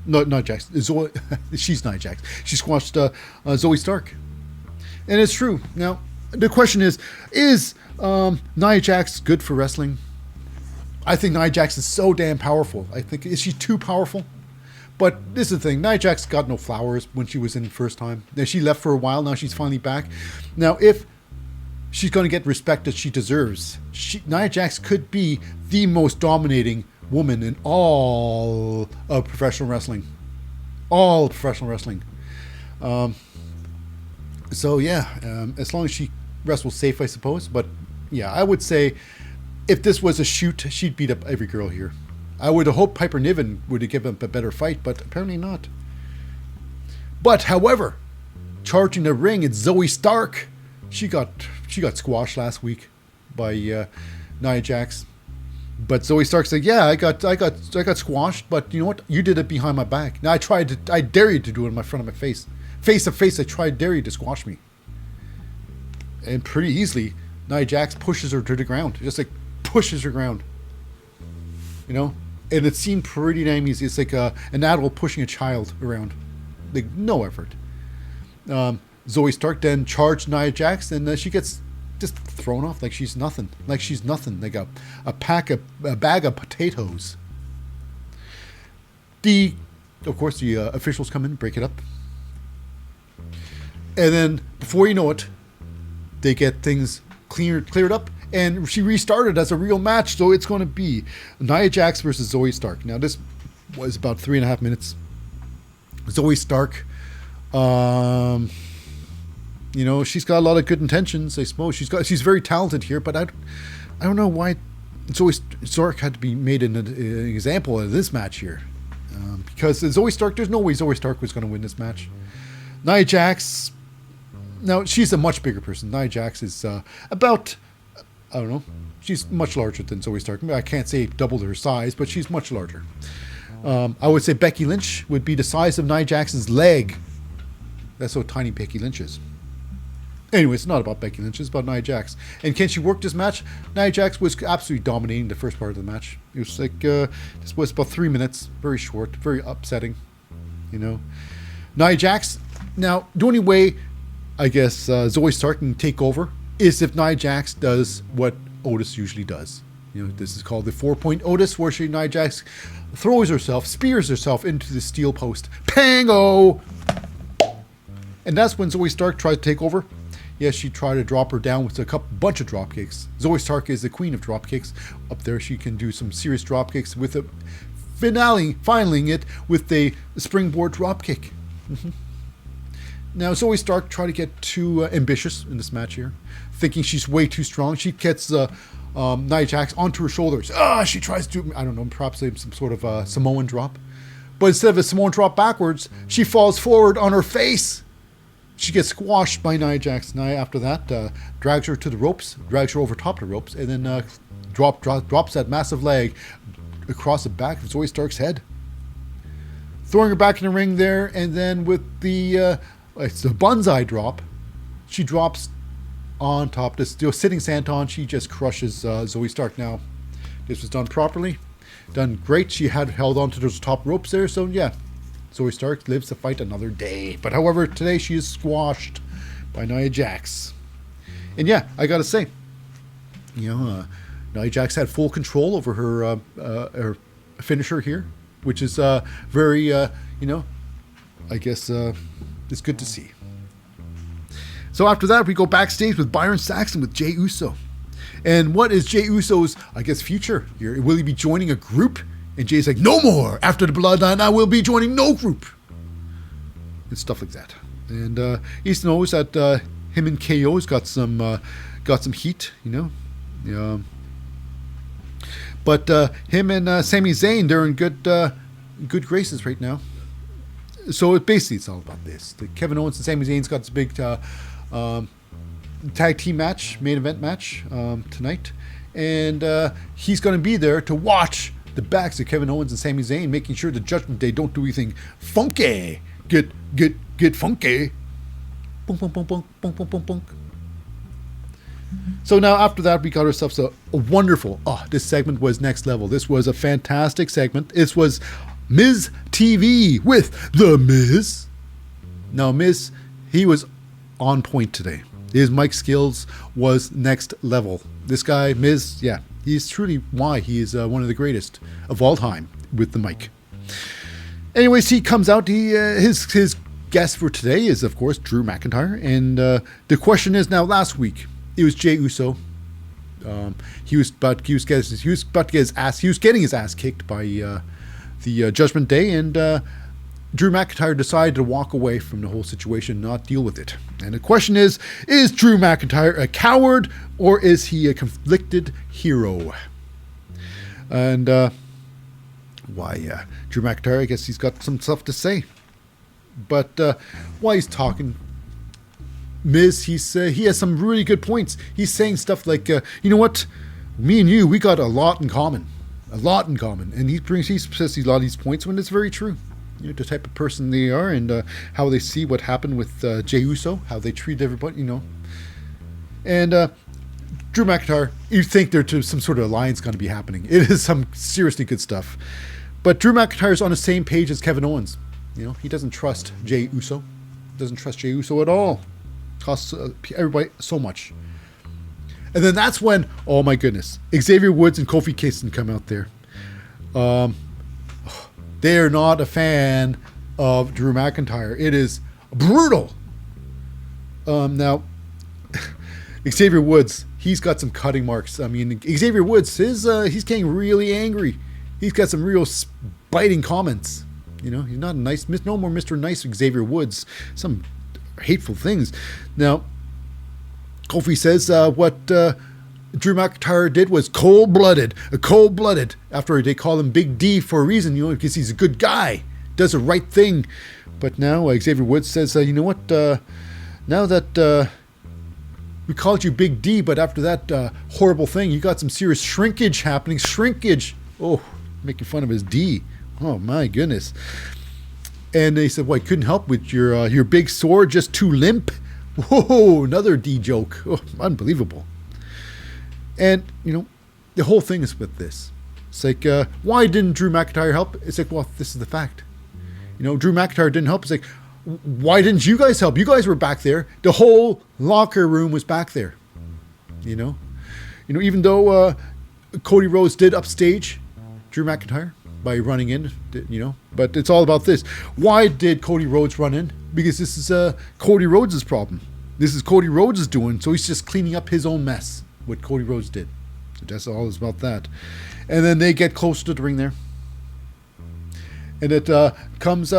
No, not Jax. She's Nia Jax. She squashed Zoe Stark. And it's true. Now, the question is Nia Jax good for wrestling? I think Nia Jax is so damn powerful. Is she too powerful? But this is the thing. Nia Jax got no flowers when she was in the first time. Then she left for a while. Now she's finally back. Now, if she's going to get respect that she deserves, Nia Jax could be the most dominating woman in all of professional wrestling. All professional wrestling. So, yeah, as long as she wrestles safe, I suppose. But, yeah, I would say if this was a shoot, she'd beat up every girl here. I would have hoped Piper Niven would have given up a better fight, but apparently not. But, however, charging the ring, it's Zoe Stark. She got squashed last week by Nia Jax. But Zoe Stark said, yeah, I got squashed, but you know what? You did it behind my back. Now I dare you to do it in front of my face. Face to face, I dare you to squash me. And pretty easily, Nia Jax pushes her to the ground. Just like pushes her ground. You know? And it seemed pretty damn easy. It's like an adult pushing a child around. Like, no effort. Zoe Stark then charged Nia Jax, and she gets just thrown off like she's nothing. Like a bag of potatoes. Of course, the officials come in, break it up. And then before you know it, they get things cleared up, and she restarted as a real match. So it's going to be Nia Jax versus Zoe Stark. Now this was about 3.5 minutes. Zoe Stark, she's got a lot of good intentions. I suppose she's very talented here, but I don't know why Zoe Stark had to be made an example of this match here. Because Zoe Stark, there's no way Zoe Stark was going to win this match. Nia Jax, now she's a much bigger person. Nia Jax is about, I don't know, she's much larger than Zoe Stark. I can't say double her size, but she's much larger. I would say Becky Lynch would be the size of Nia Jax's leg. That's how tiny Becky Lynch is. Anyway, it's not about Becky Lynch, it's about Nia Jax. And can she work this match? Nia Jax was absolutely dominating the first part of the match. It was like, this was about 3 minutes, very short, very upsetting, Nia Jax, now, the only way, I guess, Zoe Stark can take over is if Nia Jax does what Otis usually does. This is called the 4-point Otis, where Nia Jax spears herself into the steel post. Pango! And that's when Zoe Stark tried to take over. Yes, she tried to drop her down with a bunch of drop kicks. Zoe Stark is the queen of drop kicks. Up there, she can do some serious drop kicks with a finaling it with a springboard drop kick. Now, Zoe Stark tried to get too ambitious in this match here, thinking she's way too strong. She gets Nia Jax onto her shoulders. She tries to do, I don't know, perhaps some sort of Samoan drop. But instead of a Samoan drop backwards, she falls forward on her face. She gets squashed by Nia Jax. Nia, after that, drags her to the ropes, drags her over top of the ropes, and then drops that massive leg across the back of Zoe Stark's head. Throwing her back in the ring there, and then with the it's a bonsai drop, she drops on top. This sitting senton, she just crushes Zoe Stark. Now, this was done properly, done great. She had held on to those top ropes there, so yeah. Zoe Stark lives to fight another day. But however, today she is squashed by Nia Jax. And yeah, I gotta say, Nia Jax had full control over her finisher here, which is very, I guess it's good to see. So after that, we go backstage with Byron Saxton with Jey Uso. And what is Jey Uso's, I guess, future here? Will he be joining a group? And Jay's like, no more. After the Bloodline, I will be joining no group. And stuff like that. And he knows that him and KO's got some heat, But him and Sami Zayn, they're in good graces right now. So it's all about this. The Kevin Owens and Sami Zayn's got this big tag team match, main event match tonight. And he's going to be there to watch the backs of Kevin Owens and Sami Zayn, making sure the Judgment Day don't do anything funky. Get funky. Boom, boom, boom, boom, boom, boom, boom, boom. So now after that, we got ourselves a wonderful, this segment was next level. This was a fantastic segment. This was Miz TV with The Miz. Now, Miz, he was on point today. His mic skills was next level. This guy, Miz, yeah, he's truly why he is one of the greatest of all time with the mic. Anyways, he comes out. His guest for today is, of course, Drew McIntyre. And the question is now, last week, it was Jey Uso. He was getting his ass kicked by the Judgment Day, and Drew McIntyre decided to walk away from the whole situation, not deal with it. And the question is Drew McIntyre a coward, or is he a conflicted hero? And Drew McIntyre, I guess he's got some stuff to say. But while he's talking, Miz, he has some really good points. He's saying stuff like, you know what? Me and you, we got a lot in common. A lot in common. And he says a lot of these points when it's very true. The type of person they are, and how they see what happened with Jey Uso, how they treat everybody, And Drew McIntyre, you think there's some sort of alliance going to be happening. It is some seriously good stuff. But Drew McIntyre's on the same page as Kevin Owens. He doesn't trust Jey Uso. Doesn't trust Jey Uso at all. Costs everybody so much. And then that's when, oh my goodness, Xavier Woods and Kofi Kingston come out there. They're not a fan of Drew McIntyre. It is brutal. Now, Xavier Woods, he's got some cutting marks. I mean, Xavier Woods, he's getting really angry. He's got some real biting comments. You know, he's not nice. No more Mr. Nice Xavier Woods. Some hateful things. Now, Kofi says what Drew McIntyre did was cold-blooded. Cold-blooded. After they call him Big D for a reason, you know, because he's a good guy. Does the right thing. But now Xavier Woods says, you know what? Now that we called you Big D, but after that horrible thing, you got some serious shrinkage happening. Shrinkage. Oh, making fun of his D. Oh, my goodness. And they said, well, I couldn't help with your big sword, just too limp. Whoa, another D joke. Oh, unbelievable. And, you know, the whole thing is with this. It's like, why didn't Drew McIntyre help? It's like, well, this is the fact. You know, Drew McIntyre didn't help. It's like, why didn't you guys help? You guys were back there. The whole locker room was back there. You know, even though Cody Rhodes did upstage Drew McIntyre by running in, you know, but it's all about this. Why did Cody Rhodes run in? Because this is Cody Rhodes' problem. This is Cody Rhodes' doing, so he's just cleaning up his own mess, what Cody Rhodes did. So that's all is about that. And then they get close to the ring there. And it comes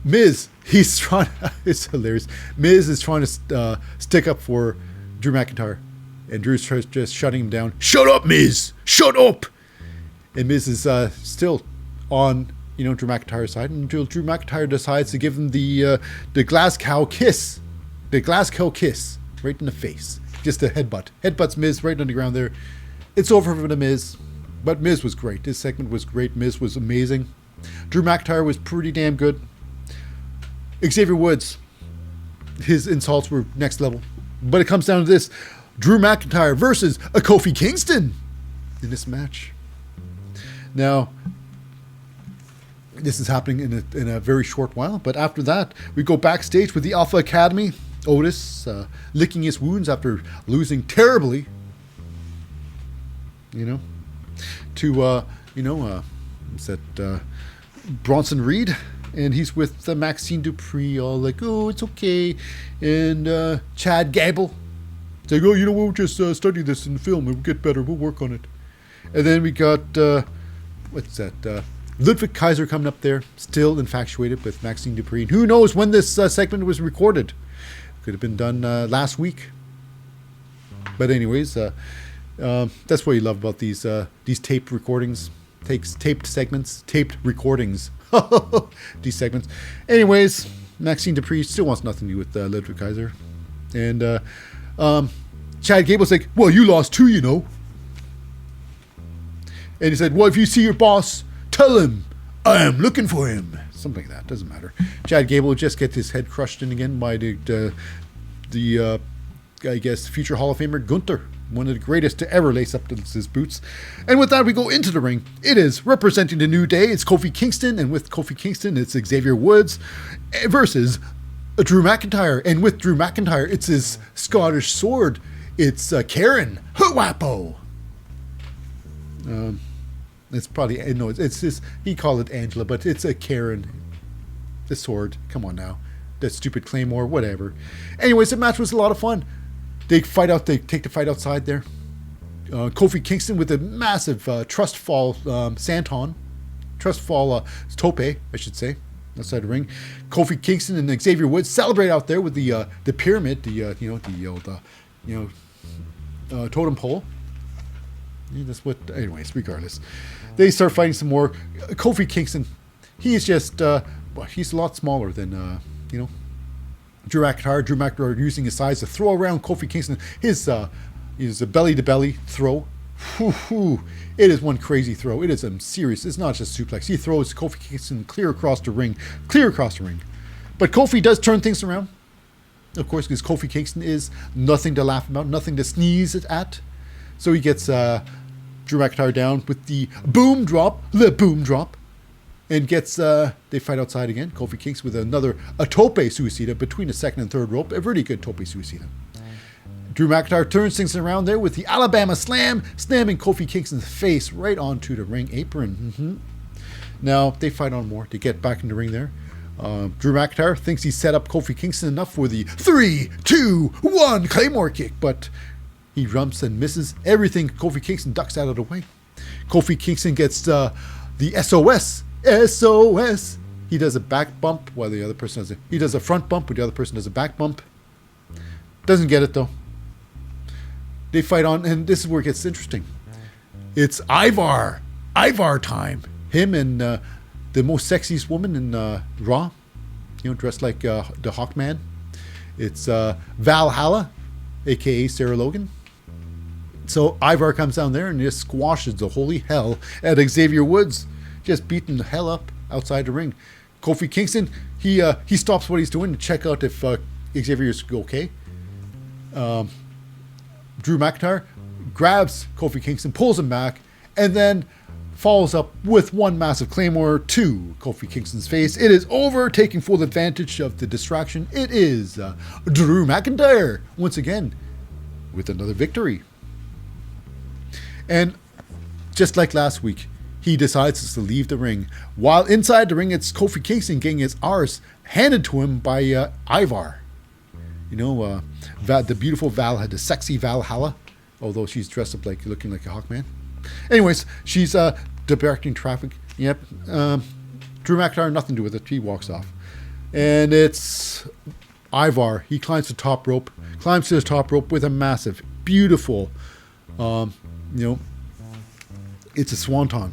Miz. He's trying. It's hilarious. Miz is trying to stick up for Drew McIntyre, and Drew's just shutting him down. Shut up, Miz. Shut up. And Miz is still on, you know, Drew McIntyre's side until Drew McIntyre decides to give him the glass cow kiss, right in the face. Just a headbutt. Headbutts Miz right on the ground there. It's over for the Miz, but Miz was great. This segment was great. Miz was amazing. Drew McIntyre was pretty damn good. Xavier Woods, his insults were next level. But it comes down to this. Drew McIntyre versus a Kofi Kingston in this match. Now, this is happening in a very short while. But after that, we go backstage with the Alpha Academy. Otis licking his wounds after losing terribly. You know, to, is that Bronson Reed, and he's with Maxine Dupree, all like, oh, it's okay. And Chad Gable, it's like, oh, you know, we'll just study this in film and we'll get better, we'll work on it. And then we got, Ludwig Kaiser coming up there, still infatuated with Maxine Dupree. And who knows when this segment was recorded? Could have been done last week. But anyways, that's what you love about these taped recordings. Taped segments, taped recordings. These segments. Anyways, Maxine Dupree still wants nothing to do with Ludwig Kaiser. And Chad Gable's like, well, you lost too, you know. And he said, well, if you see your boss, tell him I am looking for him. Something like that. Doesn't matter. Chad Gable just gets his head crushed in again by the I guess, future Hall of Famer Gunther. One of the greatest to ever lace up his boots. And with that, we go into the ring. It is representing the New Day. It's Kofi Kingston. And with Kofi Kingston, it's Xavier Woods versus Drew McIntyre. And with Drew McIntyre, it's his Scottish sword. It's Karen Huwapo. It's probably, no, it's just, he called it Angela, but it's a Karen. The sword. Come on now. That stupid Claymore, whatever. Anyways, the match was a lot of fun. They fight out. They take the fight outside there. Kofi Kingston with a massive trust fall senton, trust fall tope, I should say, outside the ring. Kofi Kingston and Xavier Woods celebrate out there with the pyramid, the totem pole. Yeah, that's what. Anyways, regardless, they start fighting some more. Kofi Kingston, he's just he's a lot smaller than Drew McIntyre. Drew McIntyre using his size to throw around Kofi Kingston. His a belly-to-belly throw. It is one crazy throw. It is serious. It's not just suplex. He throws Kofi Kingston clear across the ring. But Kofi does turn things around. Of course, because Kofi Kingston is nothing to laugh about, nothing to sneeze at. So he gets Drew McIntyre down with the boom drop. And gets, they fight outside again. Kofi Kingston with another tope suicida between the second and third rope. A really good tope suicida. Drew McIntyre turns things around there with the Alabama Slam, slamming Kofi Kingston's face right onto the ring apron. Now, they fight on more. They get back in the ring there. Drew McIntyre thinks he set up Kofi Kingston enough for the 3, 2, 1 Claymore kick, but he jumps and misses everything. Kofi Kingston ducks out of the way. Kofi Kingston gets the SOS. SOS. He does a back bump while the other person does he does a front bump while the other person does a back bump. Doesn't get it though. They fight on, and this is where it gets interesting. It's Ivar time. Him and the most sexiest woman in Raw, dressed like the Hawkman. It's Valhalla, aka Sarah Logan. So Ivar comes down there and just squashes the holy hell at Xavier Woods, just beating the hell up outside the ring. Kofi Kingston, he stops what he's doing to check out if Xavier's okay. Drew McIntyre grabs Kofi Kingston, pulls him back, and then follows up with one massive claymore to Kofi Kingston's face. It is over, taking full advantage of the distraction. It is Drew McIntyre, once again, with another victory. And just like last week, he decides to leave the ring. While inside the ring, it's Kofi Kingston getting his arse handed to him by Ivar. The beautiful the sexy Valhalla, although she's dressed up looking like a Hawkman. Anyways, she's directing traffic. Yep. Drew McIntyre, nothing to do with it. He walks off. And it's Ivar. He climbs to the top rope with a massive, beautiful, it's a swanton.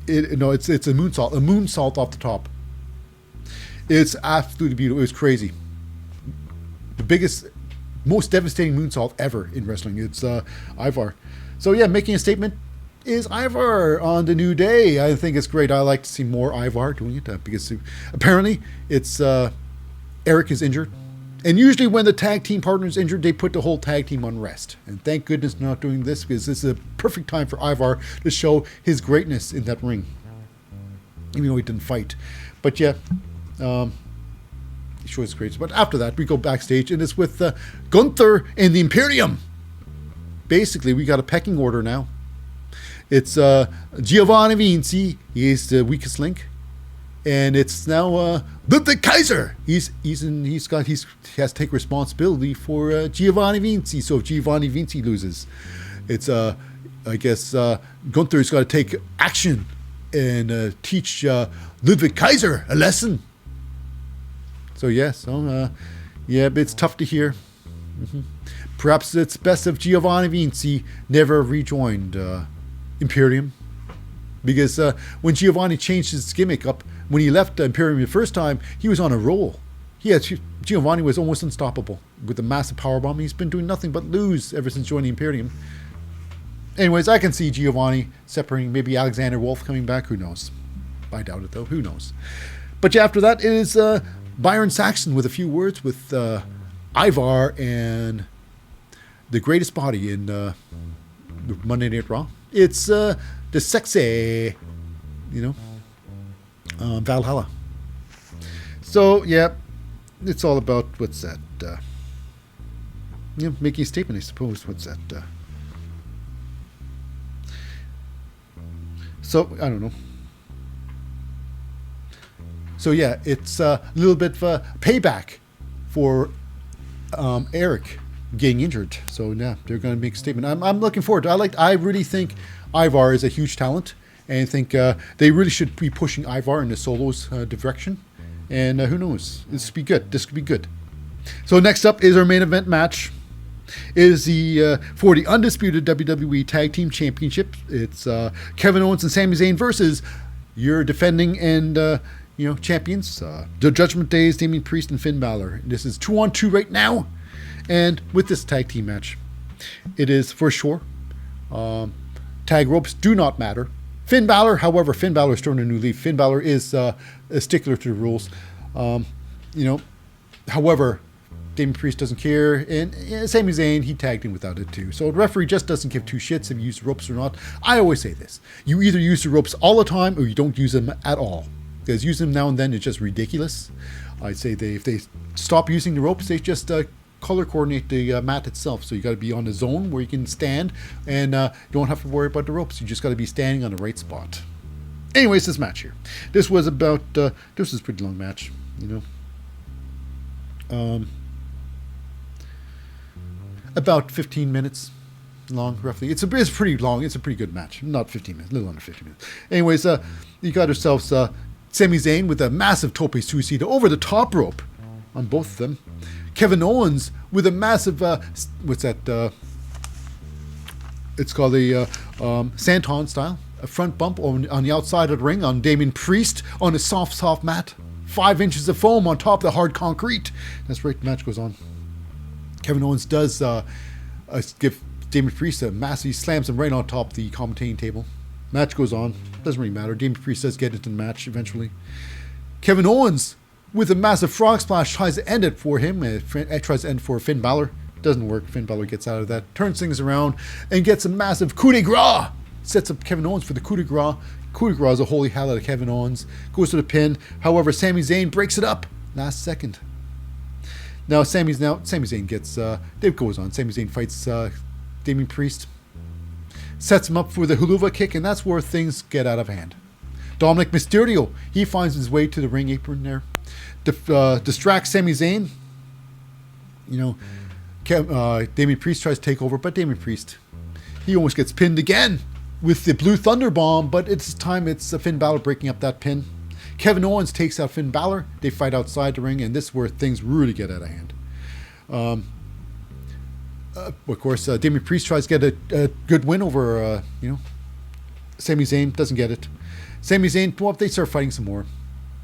It's a moonsault off the top. It's absolutely beautiful. It was crazy. The biggest, most devastating moonsault ever in wrestling. It's Ivar. So yeah, making a statement is Ivar on the New Day. I think it's great. I like to see more Ivar doing it because apparently it's Eric is injured. And usually when the tag team partner is injured, they put the whole tag team on rest. And thank goodness they're not doing this, because this is a perfect time for Ivar to show his greatness in that ring. Even though he didn't fight. But yeah, he shows his greatness. But after that, we go backstage, and it's with Gunther and the Imperium. Basically, we got a pecking order now. It's Giovanni Vinci. He's the weakest link. And it's now Ludwig Kaiser. He has to take responsibility for Giovanni Vinci. So if Giovanni Vinci loses, it's I guess Gunther's got to take action and teach Ludwig Kaiser a lesson. So but it's tough to hear. Mm-hmm. Perhaps it's best if Giovanni Vinci never rejoined Imperium, because when Giovanni changed his gimmick up. When he left Imperium the first time, he was on a roll. Giovanni was almost unstoppable with a massive powerbomb. He's been doing nothing but lose ever since joining Imperium. Anyways, I can see Giovanni separating, maybe Alexander Wolf coming back. Who knows? I doubt it, though. Who knows? But yeah, after that is Byron Saxton with a few words with Ivar and the greatest body in Monday Night Raw. It's the sexy, Valhalla. So yeah, it's all about what's that? Making a statement, I suppose. What's that? So I don't know. So yeah, it's a little bit of a payback for Eric getting injured. So yeah, they're going to make a statement. I'm looking forward to it. I really think Ivar is a huge talent. And I think they really should be pushing Ivar in the solos direction. And who knows? This could be good. This could be good. So next up is our main event match. It is for the undisputed WWE Tag Team Championship. It's Kevin Owens and Sami Zayn versus your defending and champions. The Judgment Day is Damian Priest and Finn Balor. This is 2-on-2 right now. And with this tag team match, it is for sure. Tag ropes do not matter. Finn Balor is throwing a new leaf. Finn Balor is a stickler to the rules. However, Damian Priest doesn't care, and Sami Zayn, he tagged in without it too. So the referee just doesn't give two shits if you use the ropes or not. I always say this. You either use the ropes all the time or you don't use them at all. Because using them now and then is just ridiculous. I'd say if they stop using the ropes, they just color coordinate the mat itself. So you got to be on a zone where you can stand and you don't have to worry about the ropes. You just got to be standing on the right spot. Anyways, this match here. This was about, this was a pretty long match, you know. About 15 minutes long, roughly. It's pretty long. It's a pretty good match. Not 15 minutes, a little under 15 minutes. Anyways, you got yourselves Sami Zayn with a massive tope suicida over the top rope on both of them. Kevin Owens with a massive, what's that? It's called the Santon style. A front bump on the outside of the ring on Damian Priest on a soft mat. 5 inches of foam on top of the hard concrete. That's right, the match goes on. Kevin Owens does give Damian Priest a massive, he slams him right on top of the commentating table. Match goes on. Doesn't really matter. Damian Priest does get into the match eventually. Kevin Owens, with a massive frog splash, tries to end it for him. Tries to end for Finn Balor. Doesn't work. Finn Balor gets out of that. Turns things around and gets a massive coup de grace. Sets up Kevin Owens for the coup de grace. Coup de grace is a holy hell out of Kevin Owens. Goes to the pin. However, Sami Zayn breaks it up last second. Now Sami Zayn gets, it goes on. Sami Zayn fights Damian Priest. Sets him up for the Huluva kick, and that's where things get out of hand. Dominic Mysterio, he finds his way to the ring apron there. Distracts Sami Zayn. You know, Damian Priest tries to take over, but Damian Priest, he almost gets pinned again with the Blue Thunder Bomb, but it's Finn Balor breaking up that pin. Kevin Owens takes out Finn Balor. They fight outside the ring, and this is where things really get out of hand. Of course, Damian Priest tries to get a good win over, Sami Zayn. Doesn't get it. Sami Zayn, well, they start fighting some more.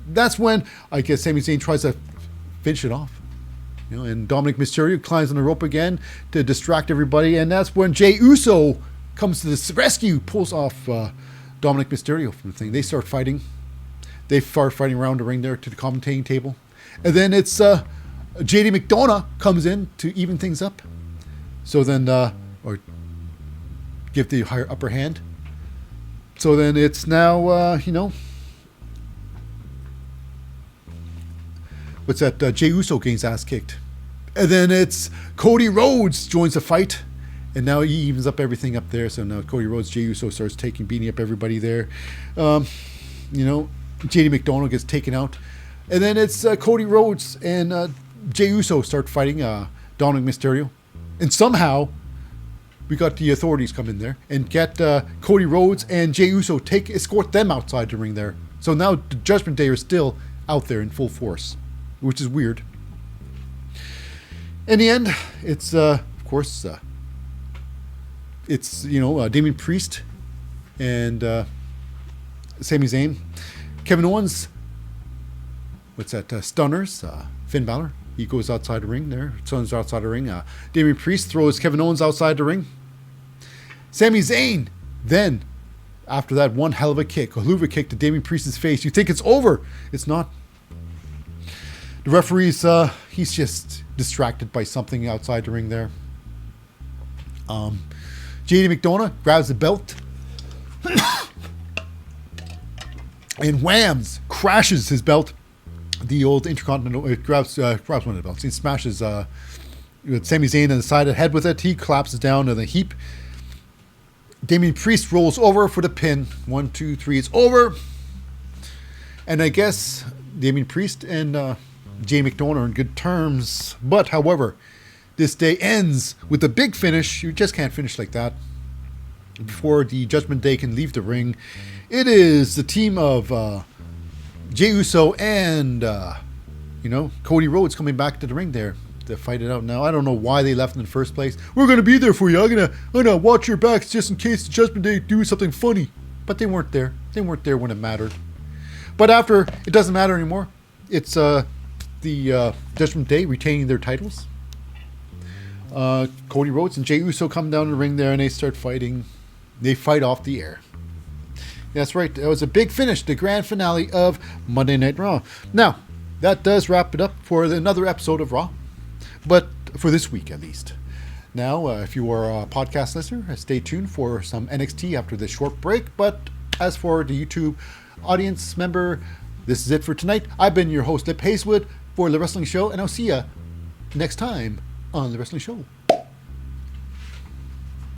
That's when, I guess, Sami Zayn tries to finish it off. You know, and Dominic Mysterio climbs on the rope again to distract everybody, and that's when Jey Uso comes to the rescue, pulls off Dominic Mysterio from the thing. They start fighting. They start fighting around the ring there to the commentating table. And then it's JD McDonough comes in to even things up. So then, or give the higher upper hand. So then it's now, what's that? Jey Uso gains ass kicked. And then it's Cody Rhodes joins the fight. And now he evens up everything up there. So now Cody Rhodes, Jey Uso starts beating up everybody there. JD McDonough gets taken out. And then it's Cody Rhodes and Jey Uso start fighting Dominic Mysterio. And somehow, we got the authorities come in there and get Cody Rhodes and Jey Uso, escort them outside the ring there. So now the Judgment Day are still out there in full force, which is weird. In the end, it's, of course, Damian Priest and Sami Zayn. Kevin Owens, stunners Finn Balor. He goes outside the ring there. Stunners outside the ring. Damian Priest throws Kevin Owens outside the ring. Sami Zayn, then, after that one hell of a kick, a hoover kick to Damian Priest's face. You think it's over. It's not. The referee's, he's just distracted by something outside the ring there. JD McDonough grabs the belt and whams, crashes his belt. The old Intercontinental, it grabs one of the belts. He smashes Sami Zayn on the side of the head with it. He collapses down in a heap. Damian Priest rolls over for the pin. 1, 2, 3, it's over. And I guess Damian Priest and Jey McDonough are in good terms. But, however, this day ends with a big finish. You just can't finish like that. Before the Judgment Day can leave the ring, it is the team of Jey Uso and, Cody Rhodes coming back to the ring there to fight it out. Now, I don't know why they left in the first place. We're going to be there for you. I'm gonna watch your backs just in case the Judgment Day do something funny. But they weren't there. They weren't there when it mattered. But after, it doesn't matter anymore. It's the Judgment Day retaining their titles. Cody Rhodes and Jey Uso come down the ring there and they start fighting. They fight off the air. That's right. That was a big finish, the grand finale of Monday Night Raw. Now, that does wrap it up for another episode of Raw, but for this week at least. Now, if you are a podcast listener, stay tuned for some NXT after this short break. But as for the YouTube audience member, this is it for tonight. I've been your host, Lip Hazlewood, for The Wrestling Show, and I'll see you next time on The Wrestling Show.